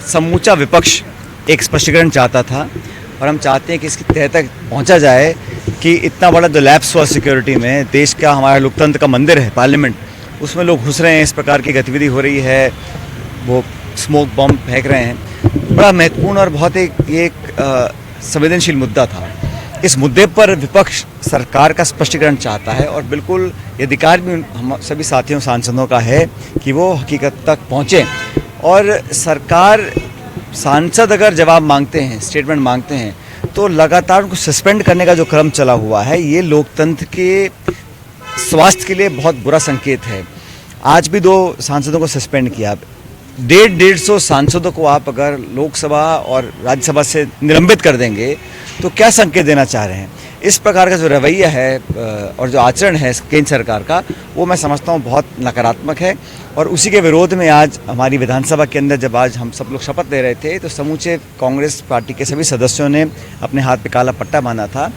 समूचा विपक्ष एक स्पष्टीकरण चाहता था और हम चाहते हैं कि इसकी तह तक पहुंचा जाए कि इतना बड़ा जो लैप्स हुआ सिक्योरिटी में, देश का हमारा लोकतंत्र का मंदिर है पार्लियामेंट, उसमें लोग घुस रहे हैं, इस प्रकार की गतिविधि हो रही है, वो स्मोक बॉम्ब फेंक रहे हैं। बड़ा महत्वपूर्ण और बहुत एक संवेदनशील मुद्दा था। इस मुद्दे पर विपक्ष सरकार का स्पष्टीकरण चाहता है और बिल्कुल ये अधिकार भी हम सभी साथियों सांसदों का है कि वो हकीकत तक पहुँचें। और सरकार, सांसद अगर जवाब मांगते हैं, स्टेटमेंट मांगते हैं, तो लगातार उनको सस्पेंड करने का जो क्रम चला हुआ है, ये लोकतंत्र के स्वास्थ्य के लिए बहुत बुरा संकेत है। आज भी 2 सांसदों को सस्पेंड किया। 150 सांसदों को आप अगर लोकसभा और राज्यसभा से निलंबित कर देंगे तो क्या संकेत देना चाह रहे हैं? इस प्रकार का जो रवैया है और जो आचरण है केंद्र सरकार का, वो मैं समझता हूँ बहुत नकारात्मक है। और उसी के विरोध में आज हमारी विधानसभा के अंदर जब आज हम सब लोग शपथ ले रहे थे, तो समूचे कांग्रेस पार्टी के सभी सदस्यों ने अपने हाथ पे काला पट्टा बांधा था।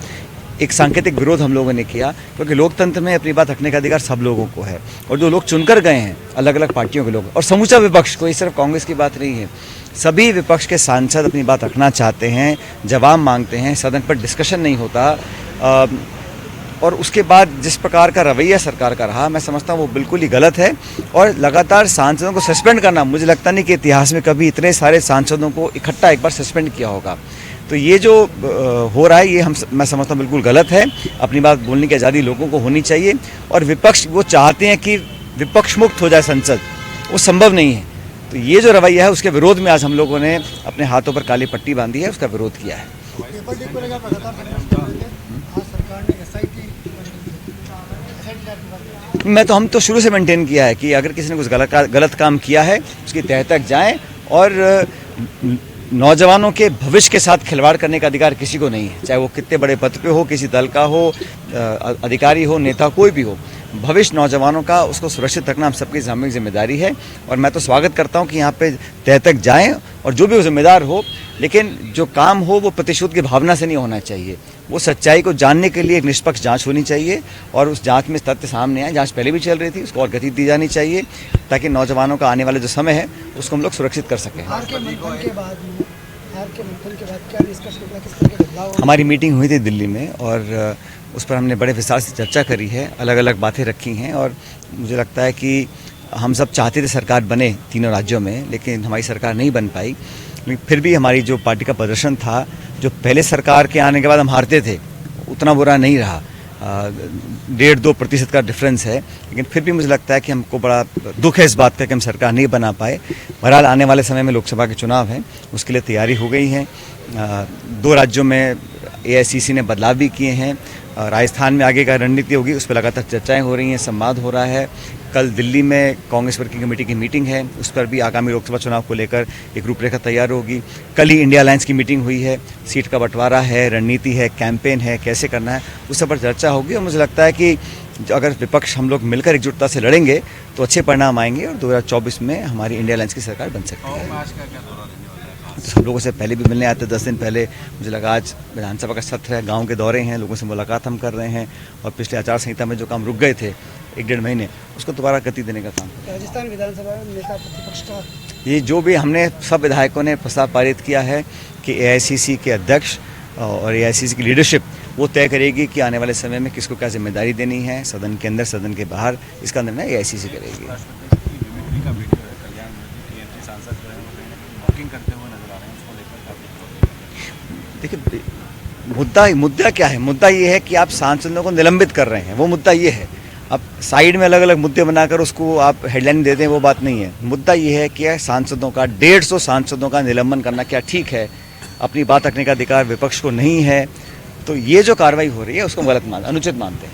एक सांकेतिक विरोध हम लोगों ने किया, क्योंकि लोकतंत्र में अपनी बात रखने का अधिकार सब लोगों को है। और जो लोग चुनकर गए हैं अलग अलग पार्टियों के लोग, और समूचा विपक्ष, कोई सिर्फ कांग्रेस की बात नहीं है, सभी विपक्ष के सांसद अपनी बात रखना चाहते हैं, जवाब मांगते हैं, सदन पर डिस्कशन नहीं होता। और उसके बाद जिस प्रकार का रवैया सरकार का रहा, मैं समझता हूँ वो बिल्कुल ही गलत है। और लगातार सांसदों को सस्पेंड करना, मुझे लगता नहीं कि इतिहास में कभी इतने सारे सांसदों को इकट्ठा एक बार सस्पेंड किया होगा। तो ये जो हो रहा है, ये मैं समझता हूँ बिल्कुल गलत है। अपनी बात बोलने की आज़ादी लोगों को होनी चाहिए। और विपक्ष वो चाहते हैं कि विपक्ष मुक्त हो जाए संसद, वो संभव नहीं है। तो ये जो रवैया है, उसके विरोध में आज हम लोगों ने अपने हाथों पर काली पट्टी बांधी है, उसका विरोध किया है। हम तो शुरू से मेंटेन किया है कि अगर किसी ने कुछ गलत काम किया है, उसकी तह तक जाएं। और नौजवानों के भविष्य के साथ खिलवाड़ करने का अधिकार किसी को नहीं है, चाहे वो कितने बड़े पद पे हो, किसी दल का हो, अधिकारी हो, नेता कोई भी हो। भविष्य नौजवानों का, उसको सुरक्षित रखना हम सबकी सामूहिक जिम्मेदारी है। और मैं तो स्वागत करता हूं कि यहाँ पे तह तक जाएं और जो भी वो जिम्मेदार हो, लेकिन जो काम हो वो प्रतिशोध की भावना से नहीं होना चाहिए। वो सच्चाई को जानने के लिए एक निष्पक्ष जांच होनी चाहिए और उस जांच में तथ्य सामने आए। जांच पहले भी चल रही थी, उसको और गति दी जानी चाहिए, ताकि नौजवानों का आने वाला जो समय है उसको हम लोग सुरक्षित कर सकें। हमारी मीटिंग हुई थी दिल्ली में और उस पर हमने बड़े विस्तार से चर्चा करी है, अलग अलग बातें रखी हैं। और मुझे लगता है कि हम सब चाहते थे सरकार बने तीनों राज्यों में, लेकिन हमारी सरकार नहीं बन पाई। लेकिन फिर भी हमारी जो पार्टी का प्रदर्शन था, जो पहले सरकार के आने के बाद हम हारते थे, उतना बुरा नहीं रहा। 1.5-2% का डिफरेंस है, लेकिन फिर भी मुझे लगता है कि हमको बड़ा दुख है इस बात का कि हम सरकार नहीं बना पाए। बहरहाल आने वाले समय में लोकसभा के चुनाव हैं, उसके लिए तैयारी हो गई है। 2 राज्यों में AICC ने बदलाव भी किए हैं। राजस्थान में आगे का रणनीति होगी, उस पर लगातार चर्चाएं हो रही हैं, संवाद हो रहा है। कल दिल्ली में कांग्रेस वर्किंग कमेटी की मीटिंग है, उस पर भी आगामी लोकसभा चुनाव को लेकर एक रूपरेखा तैयार होगी। कल ही इंडिया अलायंस की मीटिंग हुई है, सीट का बंटवारा है, रणनीति है, कैंपेन है, कैसे करना है, उस सब पर चर्चा होगी। और मुझे लगता है कि अगर विपक्ष हम लोग मिलकर एकजुटता से लड़ेंगे तो अच्छे परिणाम आएंगे और 2024 में हमारी इंडिया अलायंस की सरकार बन सकती है। तो सब लोगों से पहले भी मिलने आते, 10 दिन पहले मुझे लगा आज विधानसभा का सत्र है, गांव के दौरे हैं, लोगों से मुलाकात हम कर रहे हैं। और पिछले आचार संहिता में जो काम रुक गए थे 1-1.5 महीने, उसको दोबारा गति देने का काम। राजस्थान विधानसभा में नेता प्रतिपक्ष का ये जो भी हमने सब विधायकों ने प्रस्ताव पारित किया है कि AICC के अध्यक्ष और AICC की लीडरशिप वो तय करेगी कि आने वाले समय में किसको क्या जिम्मेदारी देनी है, सदन के अंदर, सदन के बाहर, इसका निर्णय AICC करेगी। देखिए, मुद्दा क्या है? मुद्दा ये है कि आप सांसदों को निलंबित कर रहे हैं, वो मुद्दा ये है। अब साइड में अलग अलग मुद्दे बनाकर उसको आप हेडलाइन देते हैं, वो बात नहीं है। मुद्दा ये है कि सांसदों का 150 सांसदों का निलंबन करना क्या ठीक है? अपनी बात रखने का अधिकार विपक्ष को नहीं है। तो ये जो कार्रवाई हो रही है उसको गलत अनुचित मानते हैं।